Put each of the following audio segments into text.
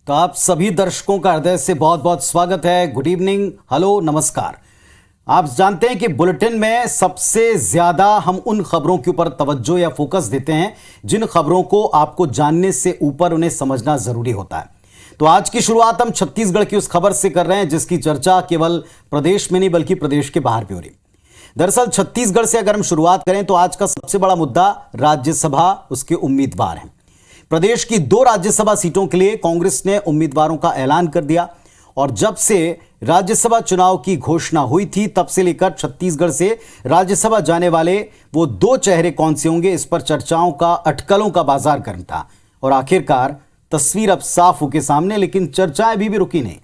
तो आप सभी दर्शकों का हृदय से बहुत बहुत स्वागत है। गुड इवनिंग, हेलो, नमस्कार। आप जानते हैं कि बुलेटिन में सबसे ज्यादा हम उन खबरों के ऊपर तवज्जो या फोकस देते हैं जिन खबरों को आपको जानने से ऊपर उन्हें समझना जरूरी होता है। तो आज की शुरुआत हम छत्तीसगढ़ की उस खबर से कर रहे हैं जिसकी चर्चा केवल प्रदेश में नहीं बल्कि प्रदेश के बाहर भी हो रही। दरअसल छत्तीसगढ़ से अगर हम शुरुआत करें तो आज का सबसे बड़ा मुद्दा राज्यसभा, उसके उम्मीदवार हैं। प्रदेश की 2 राज्यसभा सीटों के लिए कांग्रेस ने उम्मीदवारों का ऐलान कर दिया और जब से राज्यसभा चुनाव की घोषणा हुई थी तब से लेकर छत्तीसगढ़ से राज्यसभा जाने वाले वो 2 चेहरे कौन से होंगे, इस पर चर्चाओं का, अटकलों का बाजार गर्म था और आखिरकार तस्वीर अब साफ होके सामने, लेकिन चर्चाएं अभी भी रुकी नहीं।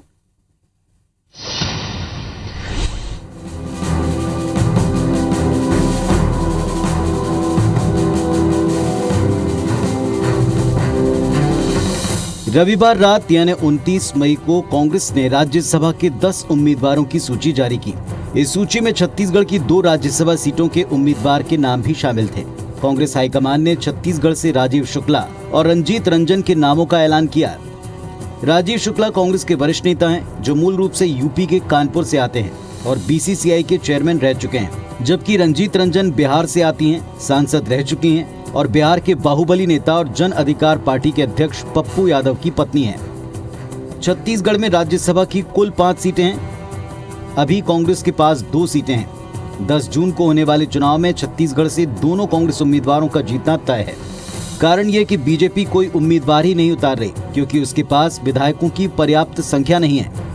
रविवार रात यानी 29 मई को कांग्रेस ने राज्यसभा के 10 उम्मीदवारों की सूची जारी की। इस सूची में छत्तीसगढ़ की 2 राज्यसभा सीटों के उम्मीदवार के नाम भी शामिल थे। कांग्रेस हाईकमान ने छत्तीसगढ़ से राजीव शुक्ला और रंजीत रंजन के नामों का ऐलान किया। राजीव शुक्ला कांग्रेस के वरिष्ठ नेता हैं जो मूल रूप से यूपी के कानपुर से आते हैं और बीसीसीआई के चेयरमैन रह चुके हैं, जबकि रंजीत रंजन बिहार से आती हैं, सांसद रह चुकी हैं और बिहार के बाहुबली नेता और जन अधिकार पार्टी के अध्यक्ष पप्पू यादव की पत्नी हैं। छत्तीसगढ़ में राज्यसभा की कुल 5 सीटें हैं। अभी कांग्रेस के पास 2 सीटें हैं। 10 जून को होने वाले चुनाव में छत्तीसगढ़ से दोनों कांग्रेस उम्मीदवारों का जीतना तय है। कारण यह कि बीजेपी कोई उम्मीदवार ही नहीं उतार रही क्योंकि उसके पास विधायकों की पर्याप्त संख्या नहीं है।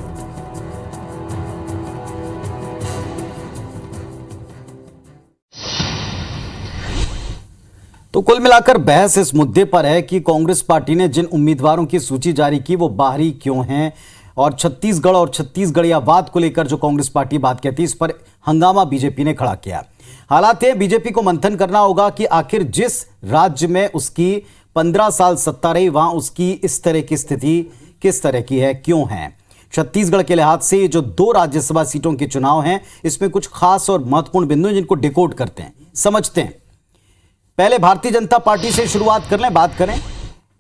तो कुल मिलाकर बहस इस मुद्दे पर है कि कांग्रेस पार्टी ने जिन उम्मीदवारों की सूची जारी की वो बाहरी क्यों हैं और छत्तीसगढ़ियावाद को लेकर जो कांग्रेस पार्टी बात कहती है, इस पर हंगामा बीजेपी ने खड़ा किया। हालात है बीजेपी को मंथन करना होगा कि आखिर जिस राज्य में उसकी 15 साल सत्ता रही वहां उसकी इस तरह की स्थिति किस तरह की है, क्यों है। छत्तीसगढ़ के लिहाज से ये जो 2 राज्यसभा सीटों के चुनाव हैं इसमें कुछ खास और महत्वपूर्ण बिंदु जिनको डिकोड करते हैं, समझते हैं। पहले भारतीय जनता पार्टी से शुरुआत कर लें, बात करें।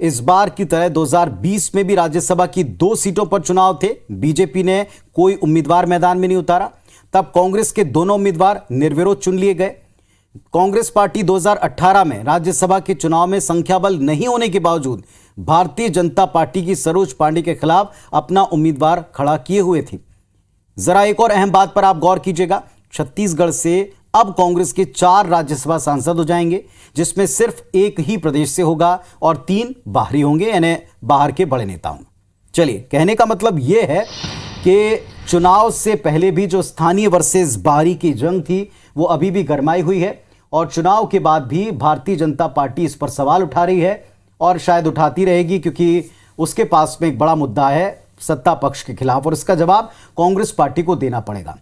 इस बार की तरह 2020 में भी राज्यसभा की 2 सीटों पर चुनाव थे। बीजेपी ने कोई उम्मीदवार मैदान में नहीं उतारा। तब कांग्रेस के दोनों उम्मीदवार निर्विरोध चुन लिए गए। कांग्रेस पार्टी 2018 में राज्यसभा के चुनाव में संख्या बल नहीं होने के बावजूद भारतीय जनता पार्टी की सरोज पांडे के खिलाफ अपना उम्मीदवार खड़ा किए हुए थी। जरा एक और अहम बात पर आप गौर कीजिएगा। छत्तीसगढ़ से अब कांग्रेस के 4 राज्यसभा सांसद हो जाएंगे, जिसमें सिर्फ 1 ही प्रदेश से होगा और 3 बाहरी होंगे, यानी बाहर के बड़े नेता होंगे। चलिए, कहने का मतलब यह है कि चुनाव से पहले भी जो स्थानीय वर्सेस बाहरी की जंग थी वो अभी भी गरमाई हुई है और चुनाव के बाद भी भारतीय जनता पार्टी इस पर सवाल उठा रही है और शायद उठाती रहेगी क्योंकि उसके पास में एक बड़ा मुद्दा है सत्ता पक्ष के खिलाफ और इसका जवाब कांग्रेस पार्टी को देना पड़ेगा।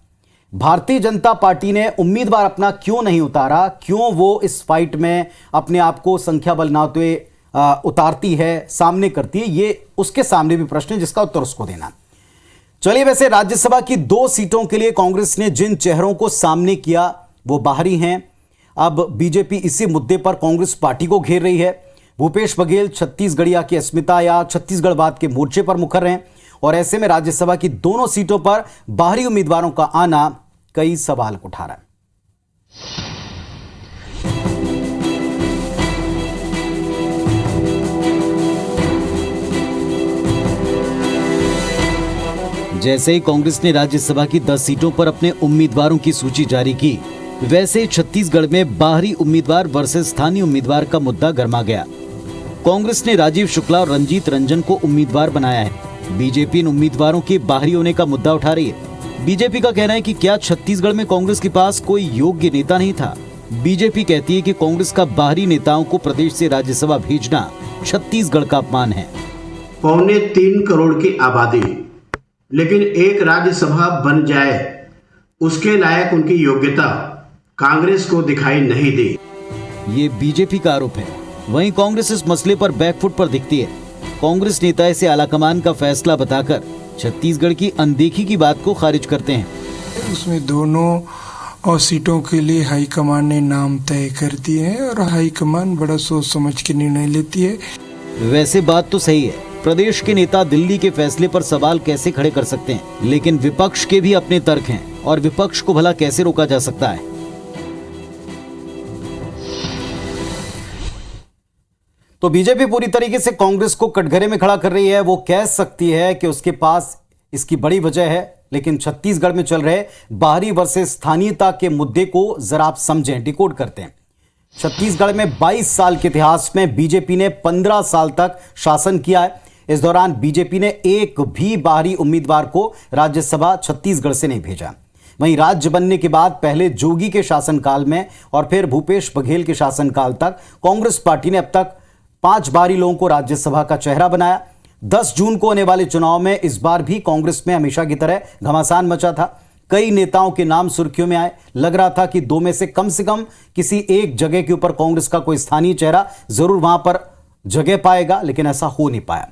भारतीय जनता पार्टी ने उम्मीदवार अपना क्यों नहीं उतारा, क्यों वो इस फाइट में अपने आप को संख्या बल ना हुए उतारती है, सामने करती है, ये उसके सामने भी प्रश्न है जिसका उत्तर उसको देना। चलिए, वैसे राज्यसभा की 2 सीटों के लिए कांग्रेस ने जिन चेहरों को सामने किया वो बाहरी हैं। अब बीजेपी इसी मुद्दे पर कांग्रेस पार्टी को घेर रही है। भूपेश बघेल छत्तीसगढ़िया की अस्मिता या छत्तीसगढ़वाद के मोर्चे पर मुखर हैं और ऐसे में राज्यसभा की दोनों सीटों पर बाहरी उम्मीदवारों का आना कई सवाल उठा रहा है। जैसे ही कांग्रेस ने राज्यसभा की 10 सीटों पर अपने उम्मीदवारों की सूची जारी की, वैसे ही छत्तीसगढ़ में बाहरी उम्मीदवार वर्सेस स्थानीय उम्मीदवार का मुद्दा गर्मा गया। कांग्रेस ने राजीव शुक्ला और रंजीत रंजन को उम्मीदवार बनाया है। बीजेपी इन उम्मीदवारों के बाहरी होने का मुद्दा उठा रही है। बीजेपी का कहना है कि क्या छत्तीसगढ़ में कांग्रेस के पास कोई योग्य नेता नहीं था। बीजेपी कहती है कि कांग्रेस का बाहरी नेताओं को प्रदेश से राज्यसभा भेजना छत्तीसगढ़ का अपमान है। 3.25 करोड़ की आबादी, लेकिन एक राज्यसभा बन जाए उसके लायक उनकी योग्यता कांग्रेस को दिखाई नहीं दी। ये बीजेपी का आरोप है। वहीं कांग्रेस इस मसले पर बैकफुट पर दिखती है। कांग्रेस नेता इसे आलाकमान का फैसला बताकर छत्तीसगढ़ की अनदेखी की बात को खारिज करते हैं। उसमें दोनों सीटों के लिए हाईकमान ने नाम तय कर दिए हैं और हाईकमान बड़ा सोच समझ के निर्णय लेती है। वैसे बात तो सही है, प्रदेश के नेता दिल्ली के फैसले पर सवाल कैसे खड़े कर सकते हैं, लेकिन विपक्ष के भी अपने तर्क हैं और विपक्ष को भला कैसे रोका जा सकता है। तो बीजेपी पूरी तरीके से कांग्रेस को कटघरे में खड़ा कर रही है। वो कह सकती है कि उसके पास इसकी बड़ी वजह है, लेकिन छत्तीसगढ़ में चल रहे बाहरी वर्सेस स्थानीयता के मुद्दे को जरा आप समझें, डिकोड करते हैं। छत्तीसगढ़ में 22 साल के इतिहास में बीजेपी ने 15 साल तक शासन किया है। इस दौरान बीजेपी ने एक भी बाहरी उम्मीदवार को राज्यसभा छत्तीसगढ़ से नहीं भेजा। वहीं राज्य बनने के बाद पहले जोगी के शासनकाल में और फिर भूपेश बघेल के शासनकाल तक कांग्रेस पार्टी ने अब तक 5 बाहरी लोगों को राज्यसभा का चेहरा बनाया। 10 जून को होने वाले चुनाव में इस बार भी कांग्रेस में हमेशा की तरह घमासान मचा था। कई नेताओं के नाम सुर्खियों में आए। लग रहा था कि दो में से कम किसी एक जगह के ऊपर कांग्रेस का कोई स्थानीय चेहरा जरूर वहां पर जगह पाएगा, लेकिन ऐसा हो नहीं पाया।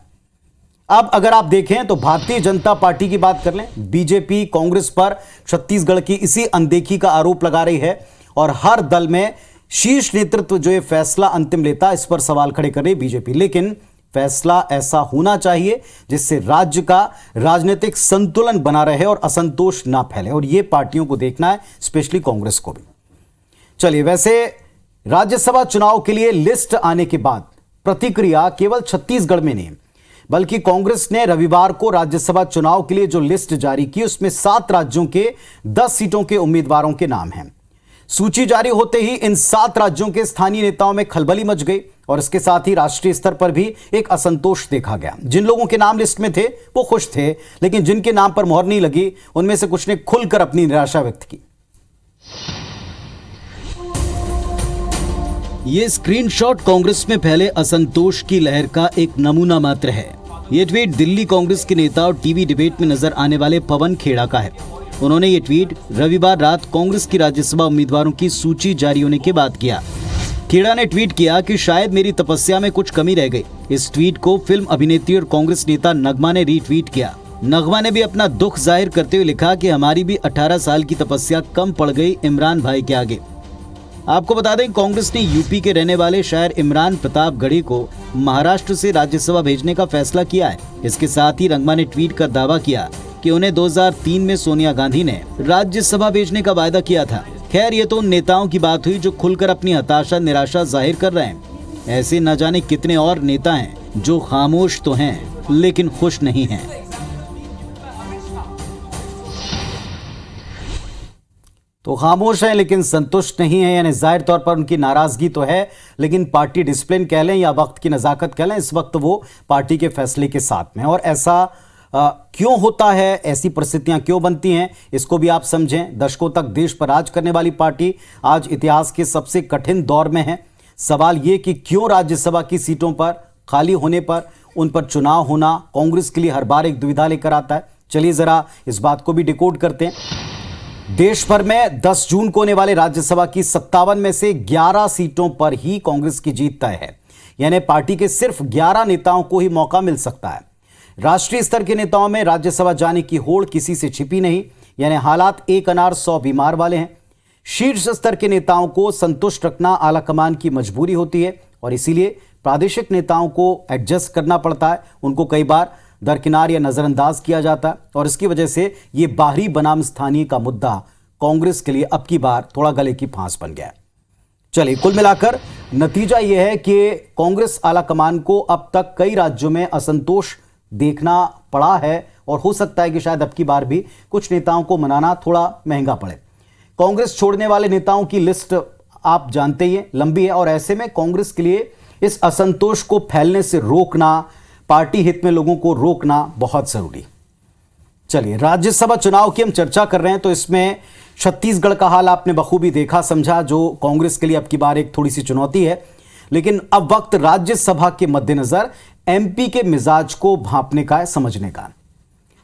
अब अगर आप देखें तो भारतीय जनता पार्टी की बात कर लें, बीजेपी कांग्रेस पर छत्तीसगढ़ की इसी अनदेखी का आरोप लगा रही है और हर दल में शीर्ष नेतृत्व जो ये फैसला अंतिम लेता है, इस पर सवाल खड़े कर रही बीजेपी। लेकिन फैसला ऐसा होना चाहिए जिससे राज्य का राजनीतिक संतुलन बना रहे और असंतोष ना फैले, और ये पार्टियों को देखना है, स्पेशली कांग्रेस को भी। चलिए, वैसे राज्यसभा चुनाव के लिए लिस्ट आने के बाद प्रतिक्रिया केवल छत्तीसगढ़ में नहीं, बल्कि कांग्रेस ने रविवार को राज्यसभा चुनाव के लिए जो लिस्ट जारी की उसमें 7 राज्यों के 10 सीटों के उम्मीदवारों के नाम हैं। सूची जारी होते ही इन 7 राज्यों के स्थानीय नेताओं में खलबली मच गई और इसके साथ ही राष्ट्रीय स्तर पर भी एक असंतोष देखा गया। जिन लोगों के नाम लिस्ट में थे वो खुश थे, लेकिन जिनके नाम पर मोहर नहीं लगी उनमें से कुछ ने खुलकर अपनी निराशा व्यक्त की। ये स्क्रीनशॉट कांग्रेस में फैले असंतोष की लहर का एक नमूना मात्र है। ये ट्वीट दिल्ली कांग्रेस के नेता और टीवी डिबेट में नजर आने वाले पवन खेड़ा का है। उन्होंने ये ट्वीट रविवार रात कांग्रेस की राज्यसभा उम्मीदवारों की सूची जारी होने के बाद किया। खेड़ा ने ट्वीट किया कि शायद मेरी तपस्या में कुछ कमी रह गई। इस ट्वीट को फिल्म अभिनेत्री और कांग्रेस नेता नगमा ने रीट्वीट किया। नगमा ने भी अपना दुख जाहिर करते हुए लिखा कि हमारी भी 18 साल की तपस्या कम पड़ गई इमरान भाई के आगे। आपको बता दें, कांग्रेस ने यूपी के रहने वाले शायर इमरान प्रतापगढ़ी को महाराष्ट्र से राज्यसभा भेजने का फैसला किया है। इसके साथ ही नगमा ने ट्वीट कर दावा किया कि उन्हें 2003 में सोनिया गांधी ने राज्यसभा भेजने का वायदा किया था। खैर, ये तो उन नेताओं की बात हुई जो खुलकर अपनी हताशा निराशा जाहिर कर रहे हैं। ऐसे न जाने कितने और नेता हैं जो खामोश तो हैं लेकिन खुश नहीं हैं। तो खामोश हैं लेकिन संतुष्ट नहीं है, यानी जाहिर तौर पर उनकी नाराजगी तो है, लेकिन पार्टी डिसिप्लिन कह लें या वक्त की नजाकत कह लें, इस वक्त वो पार्टी के फैसले के साथ में। और ऐसा क्यों होता है, ऐसी परिस्थितियां क्यों बनती हैं, इसको भी आप समझें। दशकों तक देश पर राज करने वाली पार्टी आज इतिहास के सबसे कठिन दौर में है। सवाल ये कि क्यों राज्यसभा की सीटों पर खाली होने पर उन पर चुनाव होना कांग्रेस के लिए हर बार एक दुविधा लेकर आता है। चलिए जरा इस बात को भी डिकोड करते हैं। देश भर में 10 जून को होने वाले राज्यसभा की 57 में से 11 सीटों पर ही कांग्रेस की जीत तय है, यानी पार्टी के सिर्फ 11 नेताओं को ही मौका मिल सकता है। राष्ट्रीय स्तर के नेताओं में राज्यसभा जाने की होड़ किसी से छिपी नहीं, यानी हालात एक अनार 100 बीमार वाले हैं। शीर्ष स्तर के नेताओं को संतुष्ट रखना आलाकमान की मजबूरी होती है और इसीलिए प्रादेशिक नेताओं को एडजस्ट करना पड़ता है। उनको कई बार दरकिनार या नजरअंदाज किया जाता है और इसकी वजह से ये बाहरी बनाम स्थानीय का मुद्दा कांग्रेस के लिए अब की बार थोड़ा गले की फांस बन गया है। चलिए, कुल मिलाकर नतीजा यह है कि कांग्रेस आलाकमान को अब तक कई राज्यों में असंतोष देखना पड़ा है और हो सकता है कि शायद अब की बार भी कुछ नेताओं को मनाना थोड़ा महंगा पड़े। कांग्रेस छोड़ने वाले नेताओं की लिस्ट आप जानते ही हैं, लंबी है और ऐसे में कांग्रेस के लिए इस असंतोष को फैलने से रोकना, पार्टी हित में लोगों को रोकना बहुत जरूरी। चलिए, राज्यसभा चुनाव की हम चर्चा कर रहे हैं तो इसमें छत्तीसगढ़ का हाल आपने बखूबी देखा समझा, जो कांग्रेस के लिए अब की बार एक थोड़ी सी चुनौती है। लेकिन अब वक्त राज्यसभा के मद्देनजर एमपी के मिजाज को भांपने का है, समझने का।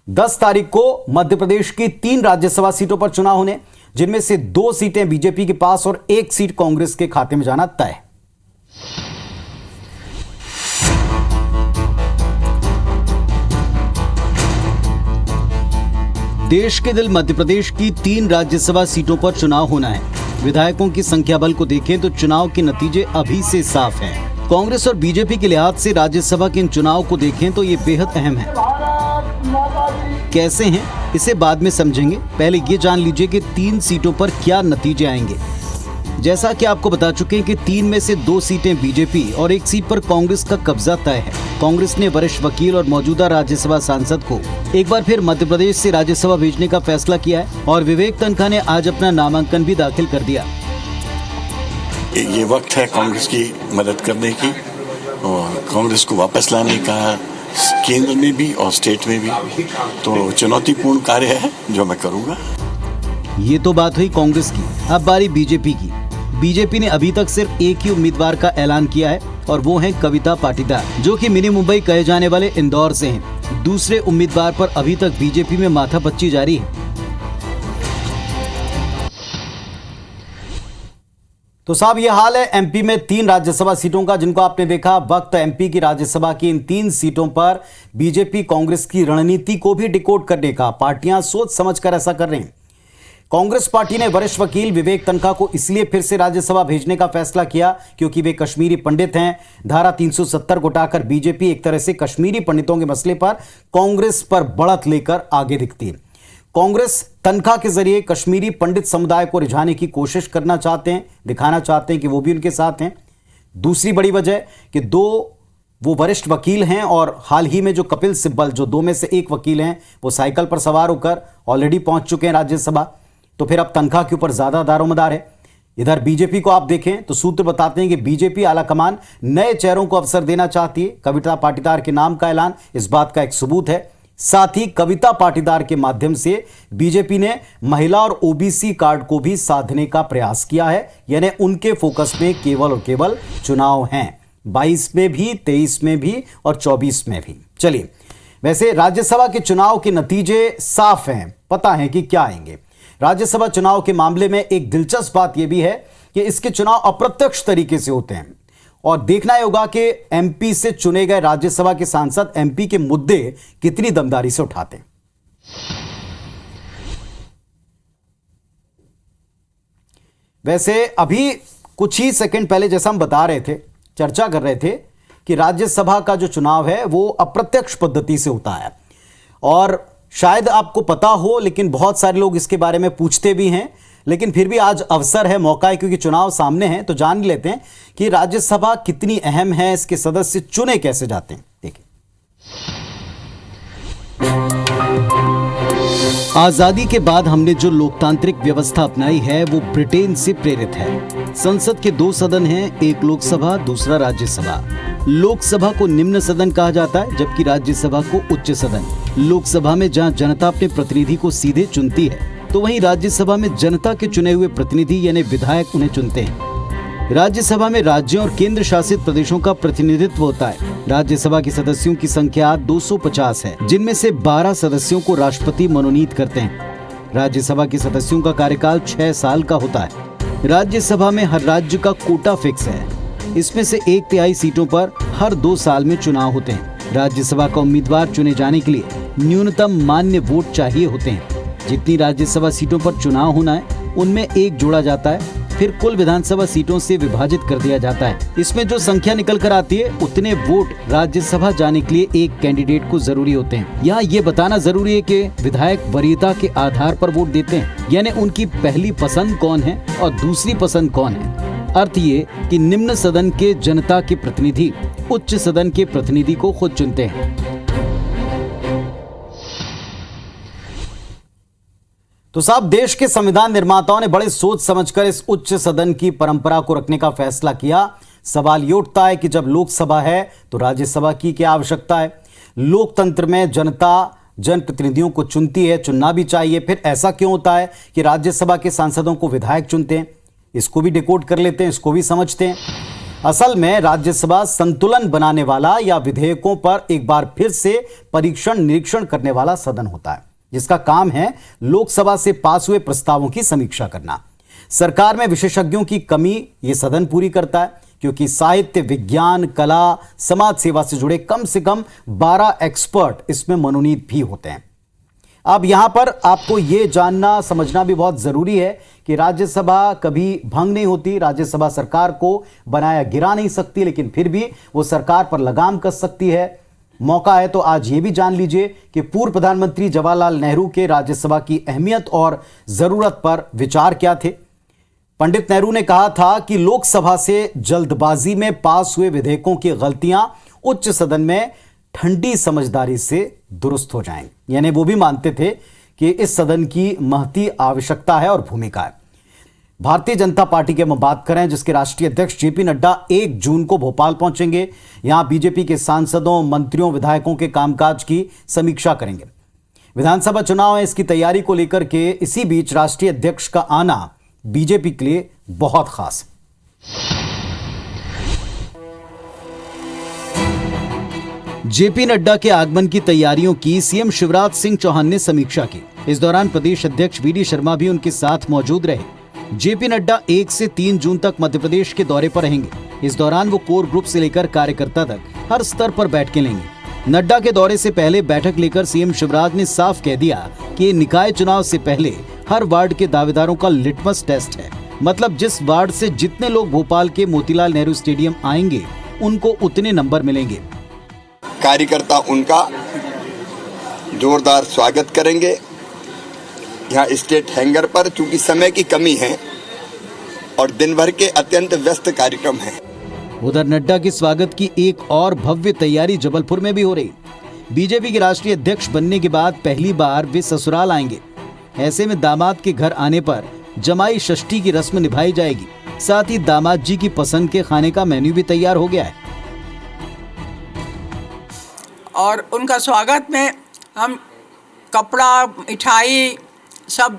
10 तारीख को मध्य प्रदेश की 3 राज्यसभा सीटों पर चुनाव होने, जिनमें से 2 सीटें बीजेपी के पास और 1 सीट कांग्रेस के खाते में जाना तय। देश के दिल मध्य प्रदेश की 3 राज्यसभा सीटों पर चुनाव होना है। विधायकों की संख्या बल को देखें तो चुनाव के नतीजे अभी से साफ हैं। कांग्रेस और बीजेपी के लिहाज से राज्यसभा के इन चुनाव को देखें तो ये बेहद अहम है। कैसे हैं इसे बाद में समझेंगे, पहले ये जान लीजिए कि 3 सीटों पर क्या नतीजे आएंगे। जैसा कि आपको बता चुके हैं कि 3 में से 2 सीटें बीजेपी और 1 सीट पर कांग्रेस का कब्जा तय है। कांग्रेस ने वरिष्ठ वकील और मौजूदा राज्यसभा सांसद को एक बार फिर मध्य प्रदेश से राज्यसभा भेजने का फैसला किया है और विवेक तन्खा ने आज अपना नामांकन भी दाखिल कर दिया। ये वक्त है कांग्रेस की मदद करने की और कांग्रेस को वापस लाने का, केंद्र में भी और स्टेट में भी। तो चुनौतीपूर्ण कार्य है जो मैं करूंगा। ये तो बात हुई कांग्रेस की, अब बारी बीजेपी की। बीजेपी ने अभी तक सिर्फ एक ही उम्मीदवार का ऐलान किया है और वो है कविता पाटीदार, जो कि मिनी मुंबई कहे जाने वाले इंदौर से हैं। दूसरे उम्मीदवार पर अभी तक बीजेपी में माथापच्ची जारी है। तो साहब ये हाल है एमपी में 3 राज्यसभा सीटों का, जिनको आपने देखा। वक्त एमपी की राज्यसभा की इन 3 सीटों पर बीजेपी कांग्रेस की रणनीति को भी डिकोड करने का। पार्टियां सोच समझकर ऐसा कर रही हैं। कांग्रेस पार्टी ने वरिष्ठ वकील विवेक तन्खा को इसलिए फिर से राज्यसभा भेजने का फैसला किया क्योंकि वे कश्मीरी पंडित हैं। धारा 370 को हटाकर बीजेपी एक तरह से कश्मीरी पंडितों के मसले पर कांग्रेस पर बढ़त लेकर आगे दिखती है। कांग्रेस तन्खा के जरिए कश्मीरी पंडित समुदाय को रिझाने की कोशिश करना चाहते हैं, दिखाना चाहते हैं कि वो भी उनके साथ हैं। दूसरी बड़ी वजह कि 2 वो वरिष्ठ वकील हैं और हाल ही में जो कपिल सिब्बल, जो 2 में से 1 वकील हैं, वो साइकिल पर सवार होकर ऑलरेडी पहुंच चुके हैं राज्यसभा। तो फिर अब तन्खा के ऊपर ज्यादा दारोमदार है। इधर बीजेपी को आप देखें तो सूत्र बताते हैं कि बीजेपी आलाकमान नए चेहरों को अवसर देना चाहती है। कविता पाटीदार के नाम का ऐलान इस बात का एक सबूत है। साथ ही कविता पाटीदार के माध्यम से बीजेपी ने महिला और ओबीसी कार्ड को भी साधने का प्रयास किया है, यानी उनके फोकस में केवल और केवल चुनाव हैं, 22 में भी, 23 में भी और 24 में भी। चलिए, वैसे राज्यसभा के चुनाव के नतीजे साफ हैं, पता है कि क्या आएंगे। राज्यसभा चुनाव के मामले में एक दिलचस्प बात यह भी है कि इसके चुनाव अप्रत्यक्ष तरीके से होते हैं और देखना होगा कि एमपी से चुने गए राज्यसभा के सांसद एमपी के मुद्दे कितनी दमदारी से उठाते हैं। वैसे अभी कुछ ही सेकंड पहले जैसा हम बता रहे थे, चर्चा कर रहे थे कि राज्यसभा का जो चुनाव है वो अप्रत्यक्ष पद्धति से होता है और शायद आपको पता हो, लेकिन बहुत सारे लोग इसके बारे में पूछते भी हैं। लेकिन फिर भी आज अवसर है, मौका है, क्योंकि चुनाव सामने है, तो जान लेते हैं कि राज्यसभा कितनी अहम है, इसके सदस्य चुने कैसे जाते हैं। देखिए, आजादी के बाद हमने जो लोकतांत्रिक व्यवस्था अपनाई है वो ब्रिटेन से प्रेरित है। संसद के 2 सदन हैं, एक लोकसभा, दूसरा राज्यसभा। लोकसभा को निम्न सदन कहा जाता है, जबकि राज्यसभा को उच्च सदन। लोकसभा में जहां जनता अपने प्रतिनिधि को सीधे चुनती है, तो वहीं राज्यसभा में जनता के चुने हुए प्रतिनिधि यानी विधायक उन्हें चुनते हैं। राज्यसभा में राज्यों और केंद्र शासित प्रदेशों का प्रतिनिधित्व होता है। राज्यसभा के सदस्यों की संख्या 250 है, जिनमें से 12 सदस्यों को राष्ट्रपति मनोनीत करते हैं। राज्यसभा के सदस्यों का कार्यकाल 6 साल का होता है। राज्यसभा में हर राज्य का कोटा फिक्स है। इसमें से 1/3 सीटों पर हर 2 साल में चुनाव होते हैं। राज्यसभा का उम्मीदवार चुने जाने के लिए न्यूनतम मान्य वोट चाहिए होते हैं। जितनी राज्यसभा सीटों पर चुनाव होना है उनमें 1 जोड़ा जाता है, फिर कुल विधानसभा सीटों से विभाजित कर दिया जाता है। इसमें जो संख्या निकल कर आती है उतने वोट राज्यसभा जाने के लिए एक कैंडिडेट को जरूरी होते हैं। यहाँ ये बताना जरूरी है कि विधायक वरीयता के आधार पर वोट देते हैं, यानी उनकी पहली पसंद कौन है और दूसरी पसंद कौन है। अर्थ ये कि निम्न सदन के जनता के प्रतिनिधि उच्च सदन के प्रतिनिधि को खुद चुनते हैं। तो साहब, देश के संविधान निर्माताओं ने बड़े सोच समझकर इस उच्च सदन की परंपरा को रखने का फैसला किया। सवाल ये उठता है कि जब लोकसभा है तो राज्यसभा की क्या आवश्यकता है। लोकतंत्र में जनता जनप्रतिनिधियों को चुनती है, चुनना भी चाहिए। फिर ऐसा क्यों होता है कि राज्यसभा के सांसदों को विधायक चुनते हैं? इसको भी डिकोड कर लेते हैं, इसको भी समझते हैं। असल में राज्यसभा संतुलन बनाने वाला या विधेयकों पर एक बार फिर से परीक्षण निरीक्षण करने वाला सदन होता है, जिसका काम है लोकसभा से पास हुए प्रस्तावों की समीक्षा करना। सरकार में विशेषज्ञों की कमी ये सदन पूरी करता है, क्योंकि साहित्य, विज्ञान, कला, समाज सेवा से जुड़े कम से कम 12 एक्सपर्ट इसमें मनोनीत भी होते हैं। अब यहां पर आपको ये जानना समझना भी बहुत जरूरी है कि राज्यसभा कभी भंग नहीं होती, राज्यसभा सरकार को बनाया गिरा नहीं सकती, लेकिन फिर भी वो सरकार पर लगाम कस सकती है। मौका है तो आज ये भी जान लीजिए कि पूर्व प्रधानमंत्री जवाहरलाल नेहरू के राज्यसभा की अहमियत और जरूरत पर विचार क्या थे। पंडित नेहरू ने कहा था कि लोकसभा से जल्दबाजी में पास हुए विधेयकों की गलतियां उच्च सदन में ठंडी समझदारी से दुरुस्त हो जाएंगी। यानी वो भी मानते थे कि इस सदन की महती आवश्यकता है और भूमिका है। भारतीय जनता पार्टी की हम बात करें, जिसके राष्ट्रीय अध्यक्ष जेपी नड्डा 1 जून को भोपाल पहुंचेंगे। यहां बीजेपी के सांसदों, मंत्रियों, विधायकों के कामकाज की समीक्षा करेंगे। विधानसभा चुनाव है, इसकी तैयारी को लेकर के इसी बीच राष्ट्रीय अध्यक्ष का आना बीजेपी के लिए बहुत खास है। जेपी नड्डा के आगमन की तैयारियों की सीएम शिवराज सिंह चौहान ने समीक्षा की। इस दौरान प्रदेश अध्यक्ष वीडी शर्मा भी उनके साथ मौजूद रहे। जेपी नड्डा 1 से 3 जून तक मध्य प्रदेश के दौरे पर रहेंगे। इस दौरान वो कोर ग्रुप से लेकर कार्यकर्ता तक हर स्तर पर बैठकें लेंगे। नड्डा के दौरे से पहले बैठक लेकर सीएम शिवराज ने साफ कह दिया कि निकाय चुनाव से पहले हर वार्ड के दावेदारों का लिटमस टेस्ट है। मतलब जिस वार्ड से जितने लोग भोपाल के मोतीलाल नेहरू स्टेडियम आएंगे उनको उतने नंबर मिलेंगे। कार्यकर्ता उनका जोरदार स्वागत करेंगे। यहाँ स्टेट हैंगर पर चूंकि समय की कमी है और दिन भर के अत्यंत व्यस्त कार्यक्रम हैं। उधर नड्डा के स्वागत की एक और भव्य तैयारी जबलपुर में भी हो रही। बीजेपी के राष्ट्रीय अध्यक्ष बनने के बाद पहली बार वे ससुराल आएंगे। ऐसे में दामाद के घर आने पर जमाई षष्ठी की रस्म निभाई जाएगी। साथ ही दामाद जी की पसंद के खाने का मेन्यू भी तैयार हो गया है। और उनका स्वागत में हम कपड़ा, मिठाई सब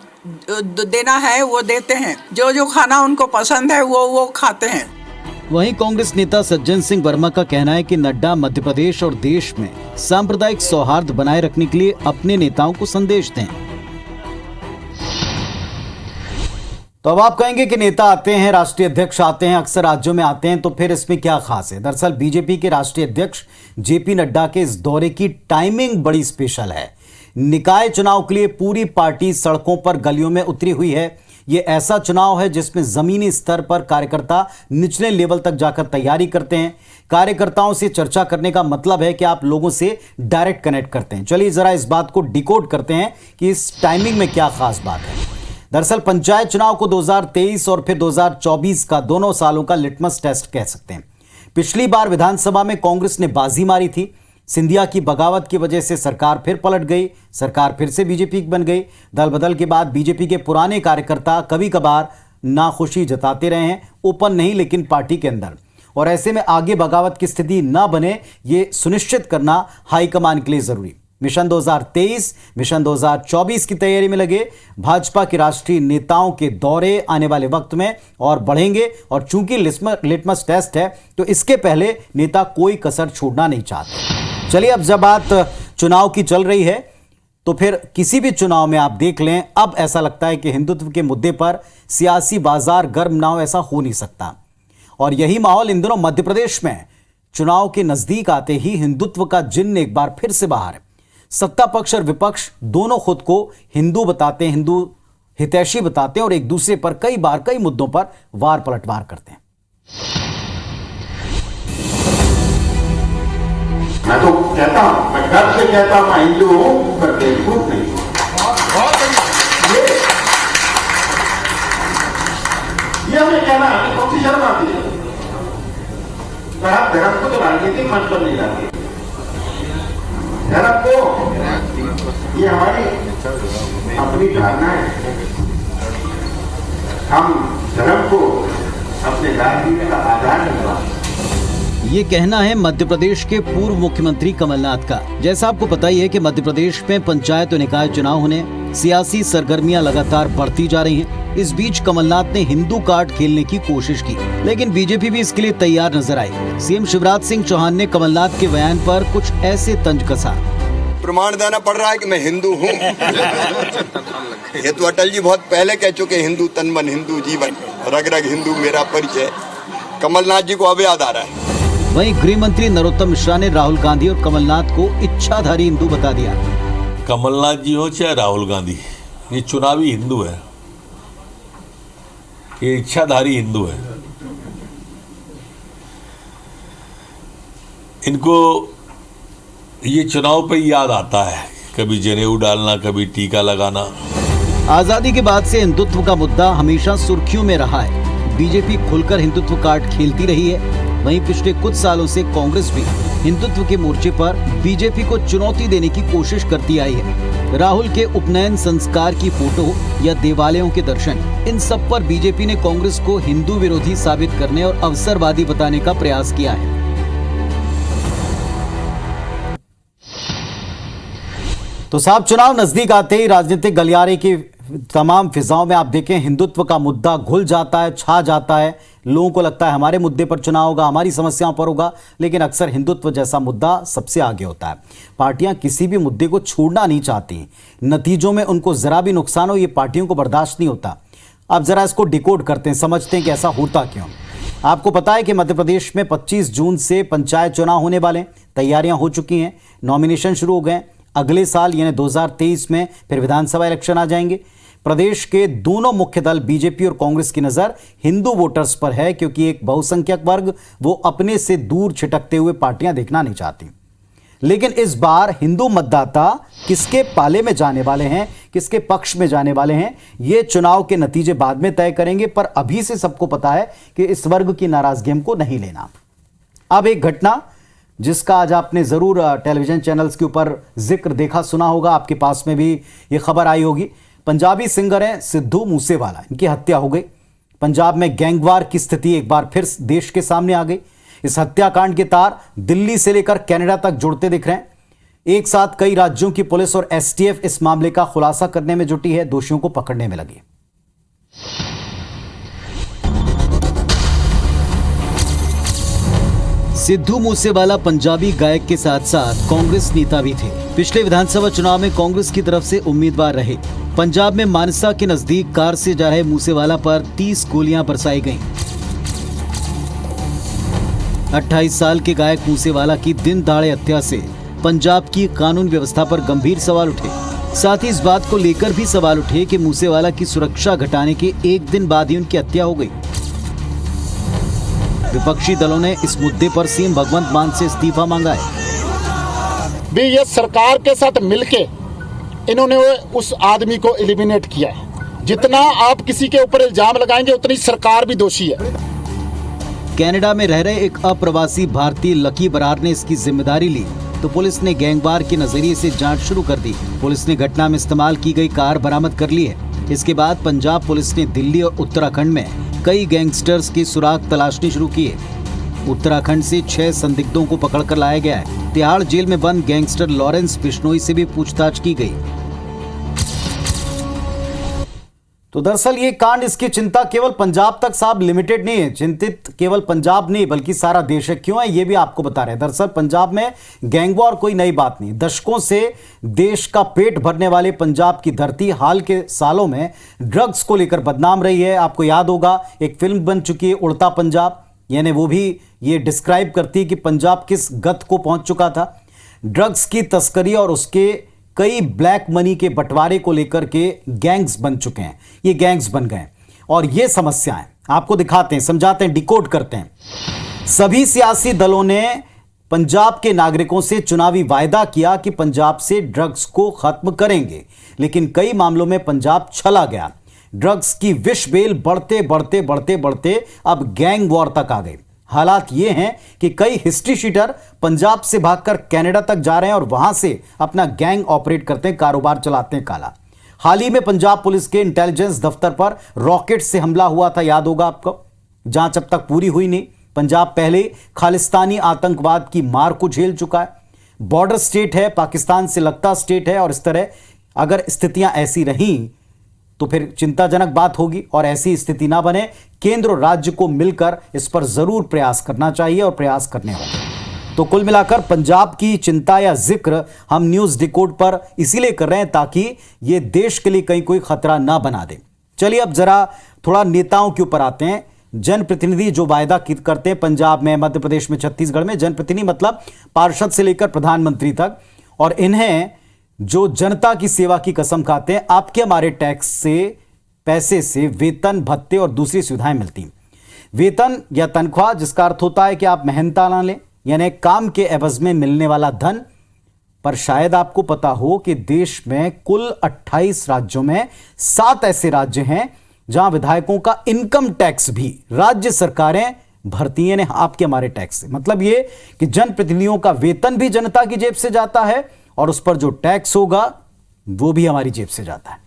देना है वो देते हैं। जो जो खाना उनको पसंद है वो खाते हैं। वहीं कांग्रेस नेता सज्जन सिंह वर्मा का कहना है कि नड्डा मध्य प्रदेश और देश में सांप्रदायिक सौहार्द बनाए रखने के लिए अपने नेताओं को संदेश दें। तो अब आप कहेंगे कि नेता आते हैं, राष्ट्रीय अध्यक्ष आते हैं, अक्सर राज्यों में आते हैं, तो फिर इसमें क्या खास है। दरअसल बीजेपी के राष्ट्रीय अध्यक्ष जेपी नड्डा के इस दौरे की टाइमिंग बड़ी स्पेशल है। निकाय चुनाव के लिए पूरी पार्टी सड़कों पर, गलियों में उतरी हुई है। यह ऐसा चुनाव है जिसमें जमीनी स्तर पर कार्यकर्ता निचले लेवल तक जाकर तैयारी करते हैं। कार्यकर्ताओं से चर्चा करने का मतलब है कि आप लोगों से डायरेक्ट कनेक्ट करते हैं। चलिए जरा इस बात को डिकोड करते हैं कि इस टाइमिंग में क्या खास बात है। दरअसल पंचायत चुनाव को 2023 और फिर 2024 का दोनों सालों का लिटमस टेस्ट कह सकते हैं। पिछली बार विधानसभा में कांग्रेस ने बाजी मारी थी। सिंधिया की बगावत की वजह से सरकार फिर पलट गई, सरकार फिर से बीजेपी की बन गई। दल बदल के बाद बीजेपी के पुराने कार्यकर्ता कभी कभार नाखुशी जताते रहे हैं, ओपन नहीं लेकिन पार्टी के अंदर। और ऐसे में आगे बगावत की स्थिति न बने, ये सुनिश्चित करना हाईकमान के लिए जरूरी। मिशन 2023, मिशन 2024 की तैयारी में लगे भाजपा के राष्ट्रीय नेताओं के दौरे आने वाले वक्त में और बढ़ेंगे। और चूंकि लिटमस टेस्ट है तो इसके पहले नेता कोई कसर छोड़ना नहीं चाहते। चलिए अब जब बात चुनाव की चल रही है तो फिर किसी भी चुनाव में आप देख लें, अब ऐसा लगता है कि हिंदुत्व के मुद्दे पर सियासी बाजार गर्म ना हो, ऐसा हो नहीं सकता। और यही माहौल इन दिनों मध्य प्रदेश में चुनाव के नजदीक आते ही हिंदुत्व का जिन्न एक बार फिर से बाहर है। सत्ता पक्ष और विपक्ष दोनों खुद को हिंदू बताते हैं, हिंदू हितैषी बताते हैं और एक दूसरे पर कई मुद्दों पर वार पलटवार करते हैं। मैं तो कहता हूं, मैं घर से कहता हूं मैं हिंदू हूं, पर बेवकूफ नहीं। ये हमें कहना कौन सी शर्म आती है। पर आप धर्म को तो राजनीतिक मंच पर नहीं लाते। धर्म को ये हमारी अपनी धारणा है। हम धर्म को अपने राजनीति का आधार नहीं बनाते। ये कहना है मध्य प्रदेश के पूर्व मुख्यमंत्री कमलनाथ का। जैसा आपको पता ही है कि मध्य प्रदेश में पंचायत और निकाय चुनाव होने, सियासी सरगर्मियां लगातार बढ़ती जा रही हैं। इस बीच कमलनाथ ने हिंदू कार्ड खेलने की कोशिश की, लेकिन बीजेपी भी इसके लिए तैयार नजर आई। सीएम शिवराज सिंह चौहान ने कमलनाथ के बयान पर कुछ ऐसे तंज कसा। प्रमाण देना पड़ रहा है कि मैं हिंदू हूँ। ये तो अटल जी बहुत पहले कह चुके, हिंदू तन मन, हिंदू जीवन, रग रग हिंदू मेरा परिचय। कमलनाथ जी को अब याद आ रहा है। वहीं गृह मंत्री नरोत्तम मिश्रा ने राहुल गांधी और कमलनाथ को इच्छाधारी हिंदू बता दिया। कमलनाथ जी हो चाहे राहुल गांधी, ये चुनावी हिंदू है, ये इच्छाधारी हिंदू है। इनको ये चुनाव पे याद आता है, कभी जनेऊ डालना, कभी टीका लगाना। आजादी के बाद से हिंदुत्व का मुद्दा हमेशा सुर्खियों में रहा है। बीजेपी खुलकर हिंदुत्व कार्ड खेलती रही है। वहीं पिछले कुछ सालों से कांग्रेस भी हिंदुत्व के मोर्चे पर बीजेपी को चुनौती देने की कोशिश करती आई है। राहुल के उपनयन संस्कार की फोटो या देवालयों के दर्शन, इन सब पर बीजेपी ने कांग्रेस को हिंदू विरोधी साबित करने और अवसरवादी बताने का प्रयास किया है। तो साहब, चुनाव नजदीक आते ही राजनीतिक गलियारे की तमाम फिजाओं में आप देखें, हिंदुत्व का मुद्दा घुल जाता है, छा जाता है। लोगों को लगता है हमारे मुद्दे पर चुनाव होगा, हमारी समस्याओं पर होगा, लेकिन अक्सर हिंदुत्व जैसा मुद्दा सबसे आगे होता है। पार्टियां किसी भी मुद्दे को छोड़ना नहीं चाहती, नतीजों में उनको जरा भी नुकसान हो ये पार्टियों को बर्दाश्त नहीं होता। अब जरा इसको डिकोड करते हैं, समझते हैं कि ऐसा होता क्यों। आपको पता है कि मध्य प्रदेश में 25 जून से पंचायत चुनाव होने वाले, तैयारियां हो चुकी हैं, नॉमिनेशन शुरू हो गए। अगले साल यानी 2023 में फिर विधानसभा इलेक्शन आ जाएंगे। प्रदेश के दोनों मुख्य दल बीजेपी और कांग्रेस की नजर हिंदू वोटर्स पर है, क्योंकि एक बहुसंख्यक वर्ग वो अपने से दूर छिटकते हुए पार्टियां देखना नहीं चाहती। लेकिन इस बार हिंदू मतदाता किसके पाले में जाने वाले हैं, किसके पक्ष में जाने वाले हैं, ये चुनाव के नतीजे बाद में तय करेंगे। पर अभी से सबको पता है कि इस वर्ग की नाराजगी हमको नहीं लेना। अब एक घटना जिसका आज आपने जरूर टेलीविजन चैनल्स के ऊपर जिक्र देखा सुना होगा, आपके पास में भी ये खबर आई होगी। पंजाबी सिंगर हैं सिद्धू मूसेवाला, इनकी हत्या हो गई। पंजाब में गैंगवार की स्थिति एक बार फिर देश के सामने आ गई। इस हत्याकांड के तार दिल्ली से लेकर कनाडा तक जुड़ते दिख रहे हैं। एक साथ कई राज्यों की पुलिस और एसटीएफ इस मामले का खुलासा करने में जुटी है, दोषियों को पकड़ने में लगी। सिद्धू मूसेवाला पंजाबी गायक के साथ साथ कांग्रेस नेता भी थे। पिछले विधानसभा चुनाव में कांग्रेस की तरफ से उम्मीदवार रहे। पंजाब में मानसा के नजदीक कार से जा रहे मूसेवाला पर 30 गोलियां बरसाई गईं। 28 साल के गायक मूसेवाला की दिन दहाड़े हत्या से पंजाब की कानून व्यवस्था पर गंभीर सवाल उठे। साथ ही इस बात को लेकर भी सवाल उठे कि मूसेवाला की सुरक्षा घटाने के एक दिन बाद ही उनकी हत्या हो गई। विपक्षी दलों ने इस मुद्दे पर सीएम भगवंत मान से इस्तीफा मांगा है। भी ये सरकार के साथ मिलके इन्होंने उस आदमी को एलिमिनेट किया है। जितना आप किसी के ऊपर इल्जाम लगाएंगे उतनी सरकार भी दोषी है। कनाडा में रह रहे एक अप्रवासी भारतीय लकी बरार ने इसकी जिम्मेदारी ली तो पुलिस ने गैंगवार के नजरिए से जांच शुरू कर दी। पुलिस ने घटना में इस्तेमाल की गई कार बरामद कर ली है। इसके बाद पंजाब पुलिस ने दिल्ली और उत्तराखंड में कई गैंगस्टर्स की सुराग तलाशनी शुरू की है। उत्तराखंड से 6 संदिग्धों को पकड़कर लाया गया है। तिहाड़ जेल में बंद गैंगस्टर लॉरेंस बिश्नोई से भी पूछताछ की गई। तो दरअसल ये कांड, इसकी चिंता केवल पंजाब तक साहब लिमिटेड नहीं है। चिंतित केवल पंजाब नहीं बल्कि सारा देश है। क्यों है ये भी आपको बता रहे हैं। दरअसल पंजाब में गैंगवॉर कोई नई बात नहीं। दशकों से देश का पेट भरने वाले पंजाब की धरती हाल के सालों में ड्रग्स को लेकर बदनाम रही है। आपको याद होगा एक फिल्म बन चुकी है उड़ता पंजाब, यानी वो भी ये डिस्क्राइब करती है कि पंजाब किस गत को पहुंच चुका था। ड्रग्स की तस्करी और उसके कई ब्लैक मनी के बंटवारे को लेकर के गैंग्स बन चुके हैं। ये गैंग्स बन गए और ये समस्याएं आपको दिखाते हैं, समझाते हैं, डिकोड करते हैं। सभी सियासी दलों ने पंजाब के नागरिकों से चुनावी वायदा किया कि पंजाब से ड्रग्स को खत्म करेंगे, लेकिन कई मामलों में पंजाब छला गया। ड्रग्स की विष बेल बढ़ते बढ़ते बढ़ते बढ़ते अब गैंग वॉर तक आ गई। हालात ये हैं कि कई हिस्ट्री शीटर पंजाब से भागकर कनाडा तक जा रहे हैं और वहां से अपना गैंग ऑपरेट करते हैं, कारोबार चलाते हैं काला। हाल ही में पंजाब पुलिस के इंटेलिजेंस दफ्तर पर रॉकेट से हमला हुआ था, याद होगा आपको। जांच अब तक पूरी हुई नहीं। पंजाब पहले खालिस्तानी आतंकवाद की मार को झेल चुका है। बॉर्डर स्टेट है, पाकिस्तान से लगता स्टेट है और इस तरह अगर स्थितियां ऐसी रहीं तो फिर चिंताजनक बात होगी और ऐसी स्थिति ना बने। केंद्र और राज्य को मिलकर इस पर जरूर प्रयास करना चाहिए और प्रयास करने होंगे। तो कुल मिलाकर पंजाब की चिंता या जिक्र हम न्यूज डिकोड पर इसीलिए कर रहे हैं ताकि ये देश के लिए कहीं कोई खतरा ना बना दे। चलिए अब जरा थोड़ा नेताओं के ऊपर आते हैं। जनप्रतिनिधि जो वायदा करते हैं पंजाब में, मध्य प्रदेश में, छत्तीसगढ़ में, जनप्रतिनिधि मतलब पार्षद से लेकर प्रधानमंत्री तक, और इन्हें जो जनता की सेवा की कसम खाते हैं, आपके हमारे टैक्स से पैसे से वेतन, भत्ते और दूसरी सुविधाएं मिलती हैं। वेतन या तनख्वाह जिसका अर्थ होता है कि आप मेहनत ना लें, यानी काम के एवज में मिलने वाला धन। पर शायद आपको पता हो कि देश में कुल 28 राज्यों में 7 ऐसे राज्य हैं जहां विधायकों का इनकम टैक्स भी राज्य सरकारें भरती हैं आपके हमारे टैक्स से। मतलब ये कि जनप्रतिनिधियों का वेतन भी जनता की जेब से जाता है और उस पर जो टैक्स होगा वो भी हमारी जेब से जाता है।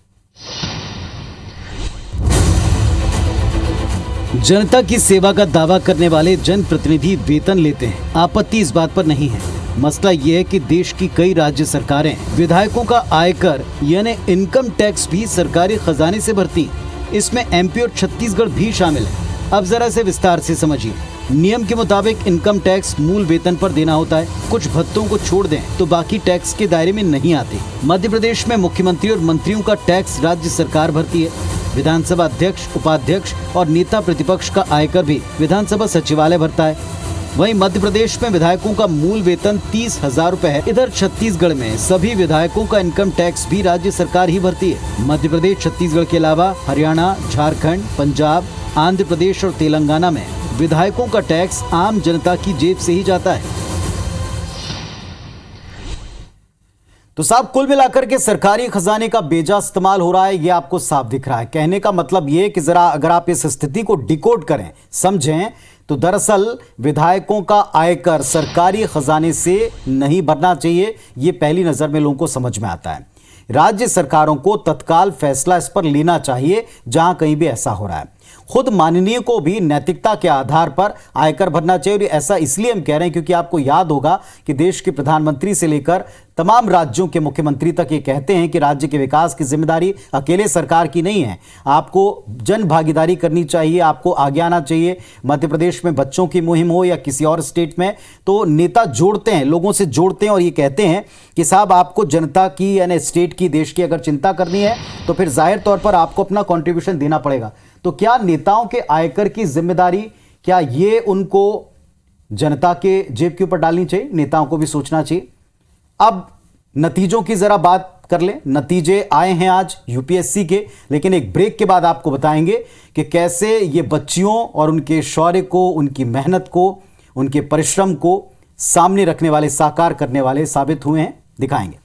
जनता की सेवा का दावा करने वाले जनप्रतिनिधि वेतन लेते हैं, आपत्ति इस बात पर नहीं है। मसला यह है कि देश की कई राज्य सरकारें विधायकों का आयकर यानी इनकम टैक्स भी सरकारी खजाने से भरती हैं। इसमें एमपी और छत्तीसगढ़ भी शामिल है। अब जरा से विस्तार से समझिए। नियम के मुताबिक इनकम टैक्स मूल वेतन पर देना होता है। कुछ भत्तों को छोड़ दें तो बाकी टैक्स के दायरे में नहीं आते। मध्य प्रदेश में मुख्यमंत्री और मंत्रियों का टैक्स राज्य सरकार भरती है। विधानसभा अध्यक्ष, उपाध्यक्ष और नेता प्रतिपक्ष का आयकर भी विधानसभा सचिवालय भरता है। वहीं मध्य प्रदेश में विधायकों का मूल वेतन 30,000 रुपए है। इधर छत्तीसगढ़ में सभी विधायकों का इनकम टैक्स भी राज्य सरकार ही भरती है। मध्य प्रदेश, छत्तीसगढ़ के अलावा हरियाणा, झारखंड, पंजाब, आंध्र प्रदेश और तेलंगाना में विधायकों का टैक्स आम जनता की जेब से ही जाता है। तो साहब, कुल मिलाकर के सरकारी खजाने का बेजा इस्तेमाल हो रहा है, ये आपको साफ दिख रहा है। कहने का मतलब ये कि जरा अगर आप इस स्थिति को डिकोड करें, समझें, तो दरअसल विधायकों का आयकर सरकारी खजाने से नहीं भरना चाहिए। ये पहली नजर में लोगों को समझ में आता है। राज्य सरकारों को तत्काल फैसला इस पर लेना चाहिए जहां कहीं भी ऐसा हो रहा है। खुद माननीय को भी नैतिकता के आधार पर आयकर भरना चाहिए। और ऐसा इसलिए हम कह रहे हैं क्योंकि आपको याद होगा कि देश के प्रधानमंत्री से लेकर तमाम राज्यों के मुख्यमंत्री तक ये कहते हैं कि राज्य के विकास की जिम्मेदारी अकेले सरकार की नहीं है, आपको जन भागीदारी करनी चाहिए, आपको आगे आना चाहिए। मध्य प्रदेश में बच्चों की मुहिम हो या किसी और स्टेट में, तो नेता जोड़ते हैं, लोगों से जोड़ते हैं और ये कहते हैं कि साहब आपको जनता की यानी स्टेट की, देश की अगर चिंता करनी है तो फिर जाहिर तौर पर आपको अपना कॉन्ट्रीब्यूशन देना पड़ेगा। तो क्या नेताओं के आयकर की जिम्मेदारी, क्या ये उनको जनता के जेब के ऊपर डालनी चाहिए? नेताओं को भी सोचना चाहिए। अब नतीजों की जरा बात कर लें। नतीजे आए हैं आज यूपीएससी के, लेकिन एक ब्रेक के बाद आपको बताएंगे कि कैसे ये बच्चियों और उनके शौर्य को, उनकी मेहनत को, उनके परिश्रम को सामने रखने वाले, साकार करने वाले साबित हुए हैं। दिखाएंगे।